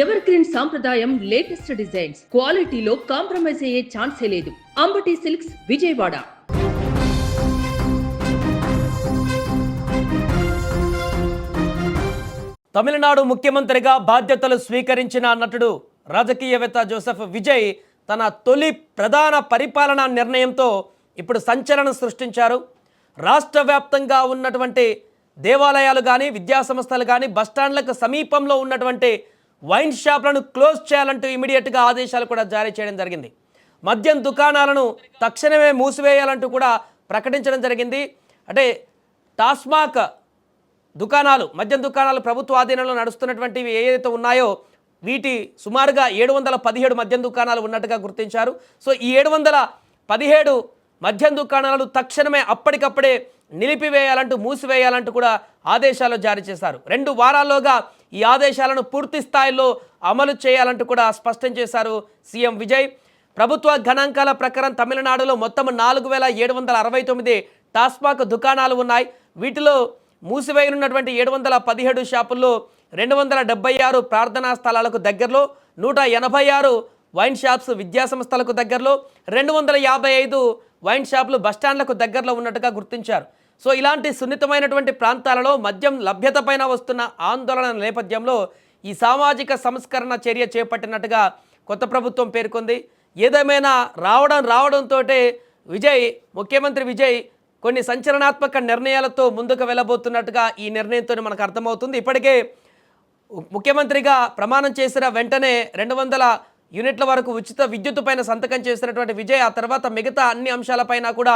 Ever green సాంప్రదాయం latest designs క్వాలిటీలో compromise అయ్యే ఛాన్సే లేదు. అంబటి సిల్క్స్ విజయవాడ. తమిళనాడు ముఖ్యమంత్రిగా బాధ్యతలు స్వీకరించిన నటుడు రాజకీయవేత్త జోసెఫ్ విజయ్ తన తొలి ప్రధాన పరిపాలనా నిర్ణయంతో ఇప్పుడు సంచలనం సృష్టించారు. రాష్ట్ర వ్యాప్తంగా ఉన్నటువంటి దేవాలయాలు కానీ విద్యాసంస్థలు కానీ బస్టాండ్లకు సమీపంలో ఉన్నటువంటి వైన్ షాప్లను క్లోజ్ చేయాలంటూ ఇమీడియట్గా ఆదేశాలు కూడా జారీ చేయడం జరిగింది. మద్యం దుకాణాలను తక్షణమే మూసివేయాలంటూ కూడా ప్రకటించడం జరిగింది. అంటే టాస్మాక్ దుకాణాలు, మద్యం దుకాణాలు ప్రభుత్వ ఆధీనంలో నడుస్తున్నటువంటివి ఏదైతే ఉన్నాయో వీటి సుమారుగా 717 మద్యం దుకాణాలు ఉన్నట్టుగా గుర్తించారు. సో ఈ 717 మద్యం దుకాణాలను తక్షణమే అప్పటికప్పుడే నిలిపివేయాలంటూ మూసివేయాలంటూ కూడా ఆదేశాలు జారీ చేశారు. 2 వారాల్లోగా ఈ ఆదేశాలను పూర్తి స్థాయిలో అమలు చేయాలంటూ కూడా స్పష్టం చేశారు సీఎం విజయ్. ప్రభుత్వ గణాంకాల ప్రకారం తమిళనాడులో మొత్తం 4769 టాస్మాక్ దుకాణాలు ఉన్నాయి. వీటిలో మూసివేయనున్నటువంటి 717 షాపుల్లో 276 ప్రార్థనా స్థలాలకు దగ్గరలో, 186 వైన్ షాప్స్ విద్యాసంస్థలకు దగ్గరలో, 255 వైన్ షాపులు బస్టాండ్లకు దగ్గరలో ఉన్నట్టుగా గుర్తించారు. సో ఇలాంటి సున్నితమైనటువంటి ప్రాంతాలలో మద్యం లభ్యత పైన వస్తున్న ఆందోళన నేపథ్యంలో ఈ సామాజిక సంస్కరణ చర్య చేపట్టినట్టుగా కొత్త ప్రభుత్వం పేర్కొంది. ఏదేమైనా రావడంతో ముఖ్యమంత్రి విజయ్ కొన్ని సంచలనాత్మక నిర్ణయాలతో ముందుకు వెళ్ళబోతున్నట్టుగా ఈ నిర్ణయంతో మనకు అర్థమవుతుంది. ఇప్పటికే ముఖ్యమంత్రిగా ప్రమాణం చేసిన వెంటనే 200 యూనిట్ల వరకు ఉచిత విద్యుత్ పైన సంతకం చేసినటువంటి విజయ్ ఆ తర్వాత మిగతా అన్ని అంశాలపైన కూడా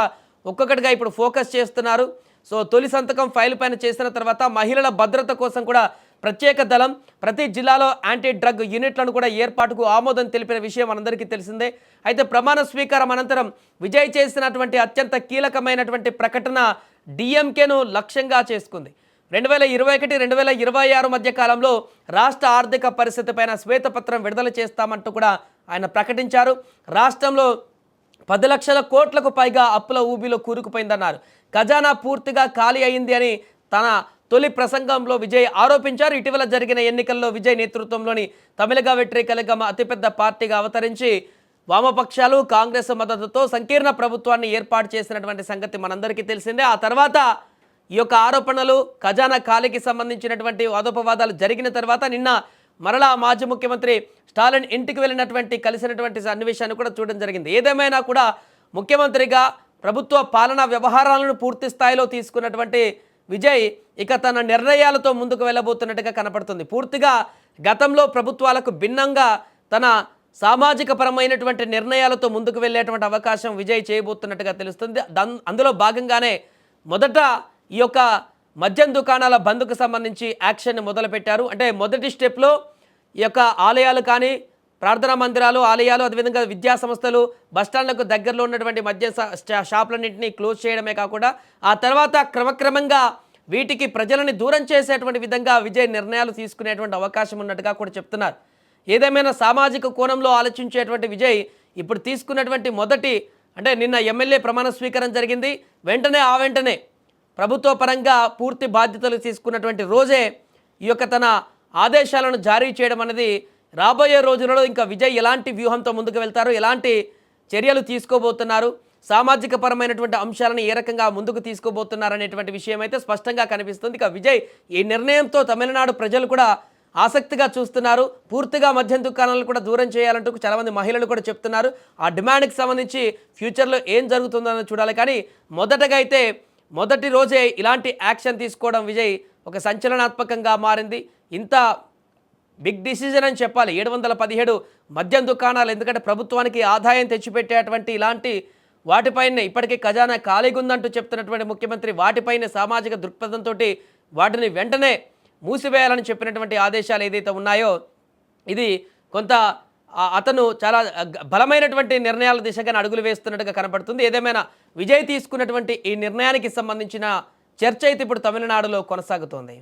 ఒక్కొక్కటిగా ఇప్పుడు ఫోకస్ చేస్తున్నారు. సో తొలి సంతకం ఫైల్ పైన చేసిన తర్వాత మహిళల భద్రత కోసం కూడా ప్రత్యేక దళం, ప్రతి జిల్లాలో యాంటీ డ్రగ్ యూనిట్లను కూడా ఏర్పాటుకు ఆమోదం తెలిపిన విషయం మనందరికీ తెలిసిందే. అయితే ప్రమాణ స్వీకారం అనంతరం విజయ్ చేసినటువంటి అత్యంత కీలకమైనటువంటి ప్రకటన డిఎంకేను లక్ష్యంగా చేసుకుంది. 2021-2026 మధ్య కాలంలో రాష్ట్ర ఆర్థిక పరిస్థితి పైన శ్వేతపత్రం విడుదల చేస్తామంటూ కూడా ఆయన ప్రకటించారు. రాష్ట్రంలో 10 లక్షల కోట్లకు పైగా అప్పుల ఊబిలో కూరుకుపోయిందన్నారు. ఖజానా పూర్తిగా ఖాళీ అయింది అని తన తొలి ప్రసంగంలో విజయ్ ఆరోపించారు. ఇటీవల జరిగిన ఎన్నికల్లో విజయ్ నేతృత్వంలోని తమిళగ వెట్రికలగమ అతిపెద్ద పార్టీగా అవతరించి వామపక్షాలు కాంగ్రెస్ మద్దతుతో సంకీర్ణ ప్రభుత్వాన్ని ఏర్పాటు చేసినటువంటి సంగతి మనందరికీ తెలిసిందే. ఆ తర్వాత ఈ యొక్క ఆరోపణలు ఖజానా ఖాళీకి సంబంధించినటువంటి వాదోపవాదాలు జరిగిన తర్వాత నిన్న మరలా మాజీ ముఖ్యమంత్రి స్టాలిన్ ఇంటికి కలిసినటువంటి సన్నివేశాన్ని కూడా చూడడం జరిగింది. ఏదేమైనా కూడా ముఖ్యమంత్రిగా ప్రభుత్వ పాలనా వ్యవహారాలను పూర్తి స్థాయిలో తీసుకున్నటువంటి విజయ్ ఇక తన నిర్ణయాలతో ముందుకు వెళ్ళబోతున్నట్టుగా కనపడుతుంది. పూర్తిగా గతంలో ప్రభుత్వాలకు భిన్నంగా తన సామాజిక పరమైనటువంటి నిర్ణయాలతో ముందుకు వెళ్ళేటువంటి అవకాశం విజయ్ చేయబోతున్నట్టుగా తెలుస్తుంది. అందులో భాగంగానే మొదట ఈ యొక్క మద్యం దుకాణాల బంద్కు సంబంధించి యాక్షన్ మొదలుపెట్టారు. అంటే మొదటి స్టెప్లో ఈ యొక్క ఆలయాలు కానీ, ప్రార్థనా మందిరాలు, ఆలయాలు, అదేవిధంగా విద్యా సంస్థలు, బస్టాండ్లకు దగ్గరలో ఉన్నటువంటి మద్యం షాపులన్నింటినీ క్లోజ్ చేయడమే కాకుండా ఆ తర్వాత క్రమక్రమంగా వీటికి ప్రజలని దూరం చేసేటువంటి విధంగా విజయ్ నిర్ణయాలు తీసుకునేటువంటి అవకాశం ఉన్నట్టుగా కూడా చెప్తున్నారు. ఏదేమైనా సామాజిక కోణంలో ఆలోచించేటువంటి విజయ్ ఇప్పుడు తీసుకున్నటువంటి మొదటి అంటే నిన్న ఎమ్మెల్యే ప్రమాణ స్వీకారం జరిగింది. వెంటనే ప్రభుత్వ పరంగా పూర్తి బాధ్యతలు తీసుకున్నటువంటి రోజే ఈ యొక్క తన ఆదేశాలను జారీ చేయడం అనేది రాబోయే రోజులలో ఇంకా విజయ్ ఎలాంటి వ్యూహంతో ముందుకు వెళ్తారు, ఎలాంటి చర్యలు తీసుకోబోతున్నారు, సామాజిక పరమైనటువంటి అంశాలను ఏ రకంగా ముందుకు తీసుకోబోతున్నారు అనేటువంటి విషయం అయితే స్పష్టంగా కనిపిస్తుంది. ఇక విజయ్ ఈ నిర్ణయంతో తమిళనాడు ప్రజలు కూడా ఆసక్తిగా చూస్తున్నారు. పూర్తిగా మద్యం దుకాణాలను కూడా దూరం చేయాలంటూ చాలామంది మహిళలు కూడా చెప్తున్నారు. ఆ డిమాండ్కి సంబంధించి ఫ్యూచర్లో ఏం జరుగుతుందో చూడాలి. కానీ మొదటగా అయితే మొదటి రోజే ఇలాంటి యాక్షన్ తీసుకోవడం విజయ్ ఒక సంచలనాత్మకంగా మారింది. ఇంత బిగ్ డిసిజన్ అని చెప్పాలి. 717 మద్యం దుకాణాలు, ఎందుకంటే ప్రభుత్వానికి ఆదాయం తెచ్చిపెట్టేటువంటి ఇలాంటి వాటిపైనే ఇప్పటికీ ఖజానా ఖాళీగా ఉందంటూ చెప్తున్నటువంటి ముఖ్యమంత్రి వాటిపైనే సామాజిక దృక్పథంతో వాటిని వెంటనే మూసివేయాలని చెప్పినటువంటి ఆదేశాలు ఏదైతే ఉన్నాయో ఇది కొంత అతను చాలా బలమైనటువంటి నిర్ణయాల దిశగా అడుగులు వేస్తున్నట్టుగా కనపడుతుంది. ఏదేమైనా విజయ్ తీసుకున్నటువంటి ఈ నిర్ణయానికి సంబంధించిన చర్చ అయితే ఇప్పుడు తమిళనాడులో కొనసాగుతోంది.